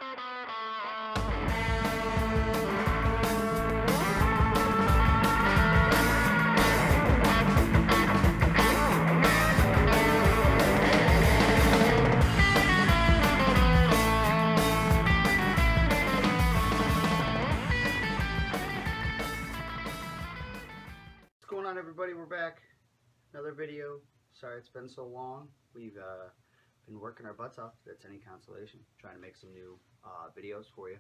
What's going on, everybody? We're back. Another video. Sorry it's been so long. We've been working our butts off, if that's any consolation, trying to make some new videos for you.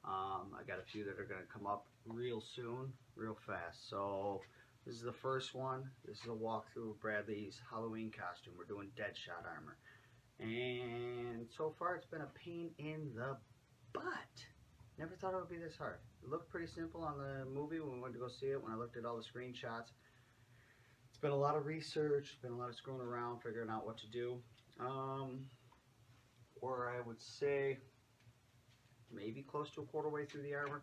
I got a few that are going to come up real soon, real fast. So this is the first one. This is a walkthrough of Bradley's Halloween costume. We're doing Deadshot armor. And so far it's been a pain in the butt. Never thought it would be this hard. It looked pretty simple on the movie when we went to go see it, when I looked at all the screenshots. It's been a lot of research, been a lot of screwing around, figuring out what to do. Or I would say maybe close to a quarter way through the armor.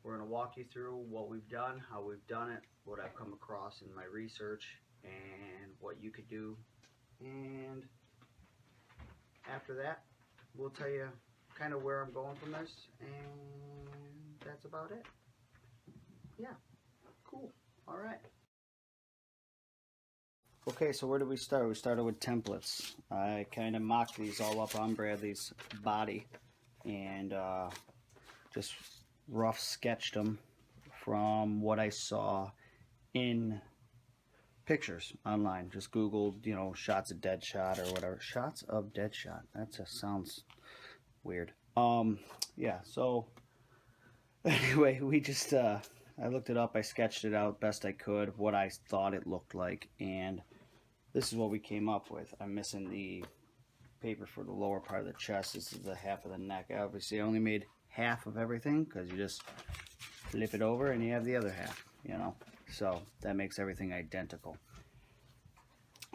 We're going to walk you through what we've done, how we've done it, what I've come across in my research, and what you could do. And after that, we'll tell you kind of where I'm going from this, and that's about it. Yeah, cool. All right. Okay, so where did we start? We started with templates. I kind of mocked these all up on Bradley's body and just rough sketched them from what I saw in pictures online. Just Googled, you know, shots of Deadshot or whatever. Shots of Deadshot. That just sounds weird. Yeah, so anyway, we just I looked it up, I sketched it out best I could, what I thought it looked like, and this is what we came up with. I'm missing the paper for the lower part of the chest. This is the half of the neck. Obviously I only made half of everything because you just flip it over and you have the other half, you know, so that makes everything identical.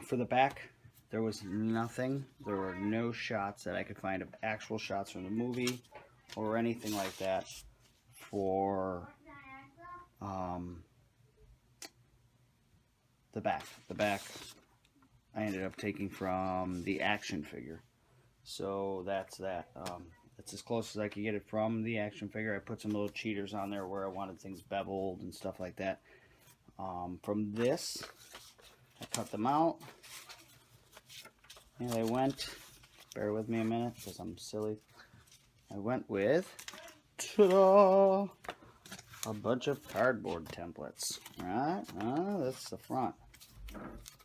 For the back, there was nothing. There were no shots that I could find of actual shots from the movie or anything like that for the back. The back I ended up taking from the action figure. So that's that. That's as close as I could get it from the action figure. I put some little cheaters on there where I wanted things beveled and stuff like that. From this, I cut them out. And I went, bear with me a minute because I'm silly. I went with, ta-da, a bunch of cardboard templates. Right? That's the front.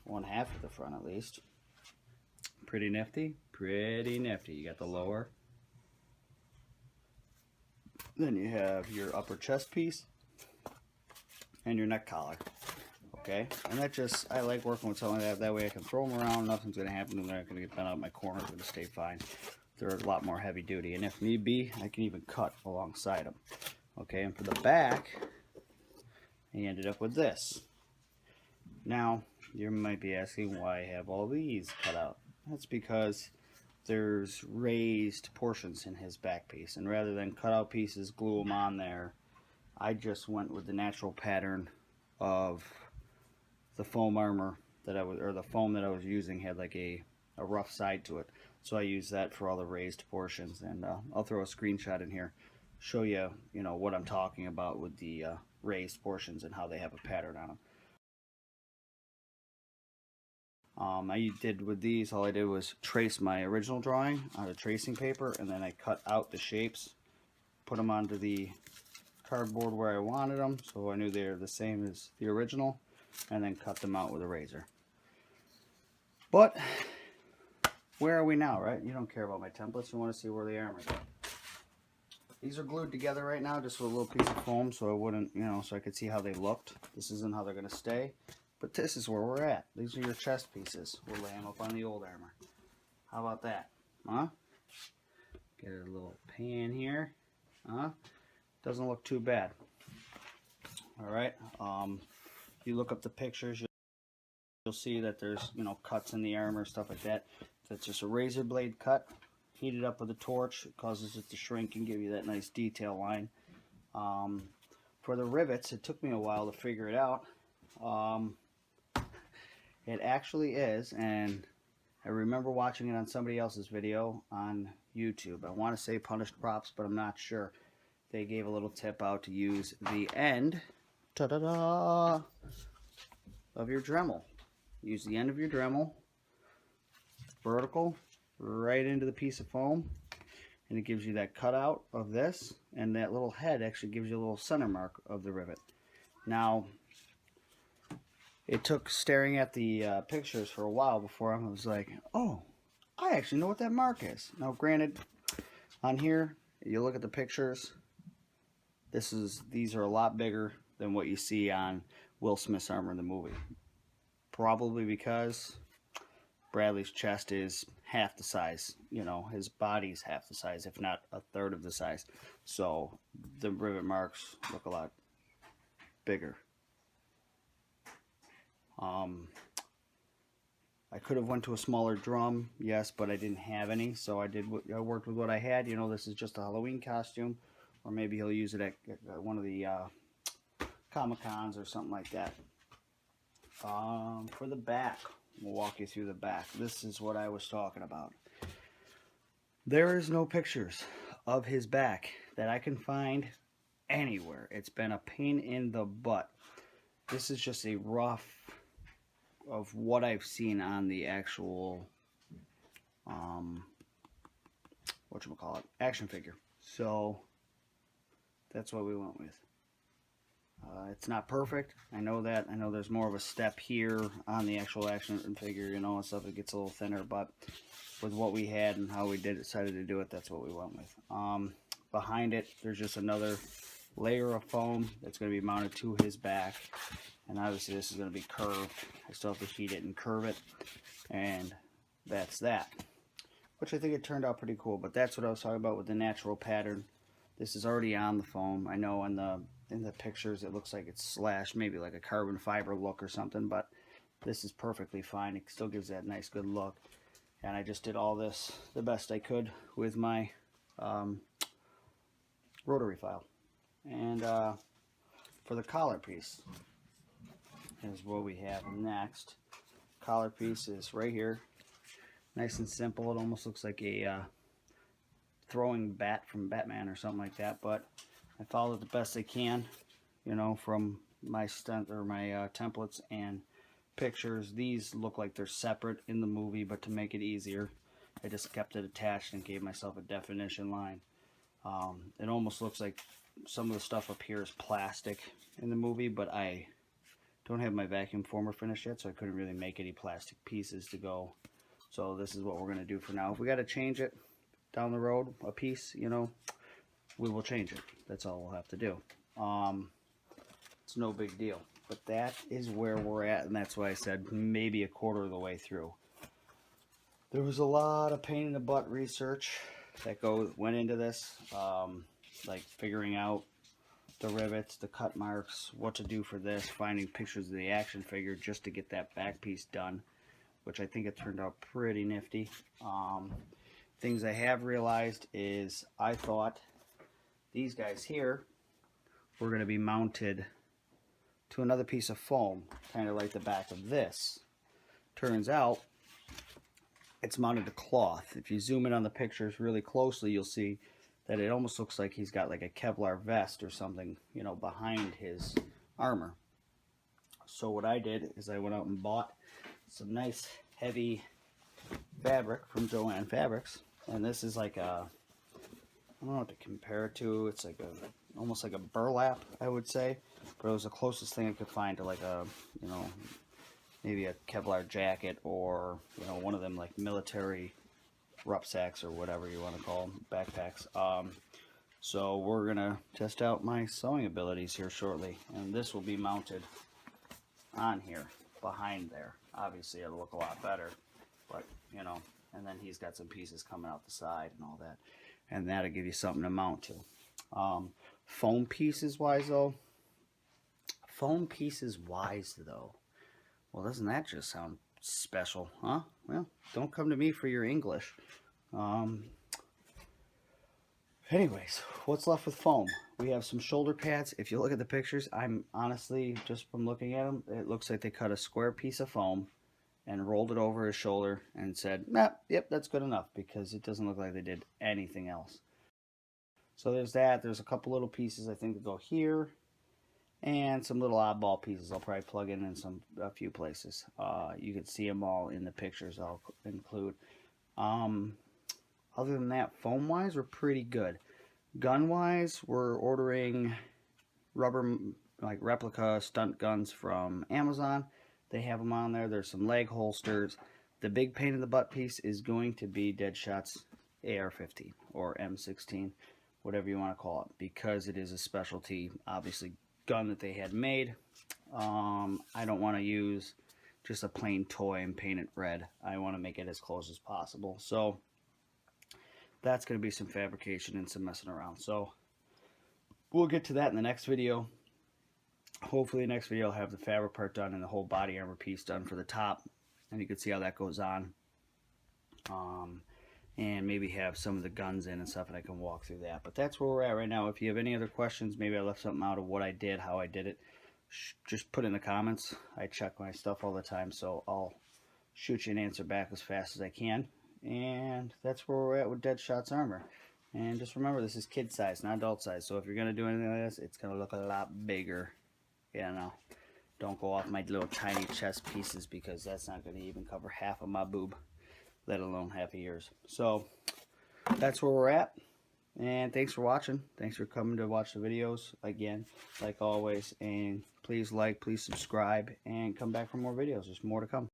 One half of the front at least. Pretty nifty. Pretty nifty. You got the lower. Then you have your upper chest piece and your neck collar. Okay, and that just, I like working with something like that. That way I can throw them around, nothing's going to happen, they're not going to get bent out of my corner, they're going to stay fine. They're a lot more heavy duty, and if need be, I can even cut alongside them. Okay, and for the back, I ended up with this. Now, you might be asking why I have all these cut out. That's because there's raised portions in his back piece, and rather than cut out pieces, glue them on there, I just went with the natural pattern of the foam armor that I was, or the foam that I was using had like a rough side to it, so I used that for all the raised portions. And I'll throw a screenshot in here, show you, you know, what I'm talking about with the raised portions and how they have a pattern on them. I did with these, all I did was trace my original drawing on a tracing paper, and then I cut out the shapes, put them onto the cardboard where I wanted them, so I knew they're the same as the original, and then cut them out with a razor. But where are we now, right? You don't care about my templates, you want to see where the armor's at. These are glued together right now just with a little piece of foam, so I wouldn't, you know, so I could see how they looked. This isn't how they're going to stay, but this is where we're at. These are your chest pieces. We'll lay them up on the old armor. How about that? Huh? Get a little pan here. Huh? Doesn't look too bad. Alright, you look up the pictures, you'll see that there's, you know, cuts in the armor, stuff like that. That's just a razor blade cut. Heat it up with a torch. It causes it to shrink and give you that nice detail line. For the rivets, it took me a while to figure it out. It actually is, and I remember watching it on somebody else's video on YouTube. I want to say Punished Props, but I'm not sure. They gave a little tip out to use the end, ta-da-da, of your Dremel. Use the end of your Dremel, vertical, right into the piece of foam, and it gives you that cutout of this, and that little head actually gives you a little center mark of the rivet. Now, it took staring at the pictures for a while before I was like, oh, I actually know what that mark is. Now, granted, on here, you look at the pictures, these are a lot bigger than what you see on Will Smith's armor in the movie. Probably because Bradley's chest is half the size. You know, his body's half the size, if not a third of the size. So the rivet marks look a lot bigger. I could have went to a smaller drum, yes, but I didn't have any, so I worked with what I had. You know, this is just a Halloween costume, or maybe he'll use it at one of the Comic-Cons or something like that. For the back, we'll walk you through the back. This is what I was talking about. There is no pictures of his back that I can find anywhere. It's been a pain in the butt. This is just a rough of what I've seen on the actual whatchamacallit, action figure. So that's what we went with. It's not perfect, I know that. I know there's more of a step here on the actual action figure, you know, and stuff. It gets a little thinner, but with what we had and how we decided to do it, that's what we went with. Behind it, there's just another layer of foam that's going to be mounted to his back, and obviously this is going to be curved. I still have to heat it and curve it, and that's that, which I think it turned out pretty cool. But that's what I was talking about with the natural pattern. This is already on the foam. I know in the pictures it looks like it's slashed, maybe like a carbon fiber look or something, but this is perfectly fine. It still gives that nice good look. And I just did all this the best I could with my rotary file. And for the collar piece is what we have next. Collar piece is right here, nice and simple. It almost looks like a throwing bat from Batman or something like that, but I followed it the best I can, you know, from my templates and pictures. These look like they're separate in the movie, but to make it easier, I just kept it attached and gave myself a definition line. It almost looks like some of the stuff up here is plastic in the movie, but I don't have my vacuum former finished yet, so I couldn't really make any plastic pieces to go. So this is what we're going to do for now. If we got to change it down the road, a piece, you know, we will change it. That's all we'll have to do. It's no big deal. But that is where we're at, and that's why I said maybe a quarter of the way through. There was a lot of pain in the butt research that went into this, like figuring out the rivets, the cut marks, what to do for this, finding pictures of the action figure just to get that back piece done, which I think it turned out pretty nifty. Things I have realized is I thought these guys here were going to be mounted to another piece of foam, kind of like the back of this. Turns out it's mounted to cloth. If you zoom in on the pictures really closely, you'll see that it almost looks like he's got like a Kevlar vest or something, you know, behind his armor. So what I did is I went out and bought some nice heavy fabric from Joann Fabrics, and this is like a, I don't know what to compare it to. It's like almost like a burlap, I would say, but it was the closest thing I could find to like a, you know, maybe a Kevlar jacket, or, you know, one of them like military rucksacks or whatever you want to call them, backpacks. So we're gonna test out my sewing abilities here shortly, and this will be mounted on here behind there. Obviously it'll look a lot better, but you know, and then he's got some pieces coming out the side and all that, and that'll give you something to mount to. Foam pieces wise though, well, doesn't that just sound special, huh? Well, don't come to me for your English. Anyways, what's left with foam? We have some shoulder pads. If you look at the pictures, I'm honestly, just from looking at them, it looks like they cut a square piece of foam and rolled it over his shoulder and said, nah, yep, that's good enough, because it doesn't look like they did anything else. So there's that. There's a couple little pieces I think that go here, and some little oddball pieces I'll probably plug in a few places. You can see them all in the pictures I'll include. Other than that, foam wise, we're pretty good. Gun wise, we're ordering rubber, like replica stunt guns from Amazon. They have them on there. There's some leg holsters. The big pain in the butt piece is going to be Deadshot's AR-15 or M16, whatever you want to call it, because it is a specialty, obviously, gun that they had made. I don't want to use just a plain toy and paint it red. I want to make it as close as possible. So that's going to be some fabrication and some messing around. So we'll get to that in the next video. Hopefully the next video I'll have the fabric part done and the whole body armor piece done for the top, and you can see how that goes on. And maybe have some of the guns in and stuff, and I can walk through that. But that's where we're at right now. If you have any other questions, maybe I left something out of what I did, how I did it, just put in the comments. I check my stuff all the time, so I'll shoot you an answer back as fast as I can. And that's where we're at with Deadshot's armor. And just remember, this is kid size, not adult size. So if you're going to do anything like this, it's going to look a lot bigger. Yeah, no. Don't go off my little tiny chest pieces, because that's not going to even cover half of my boob, let alone half of yours. So that's where we're at. And thanks for watching. Thanks for coming to watch the videos again, like always. And please like, please subscribe, and come back for more videos. There's more to come.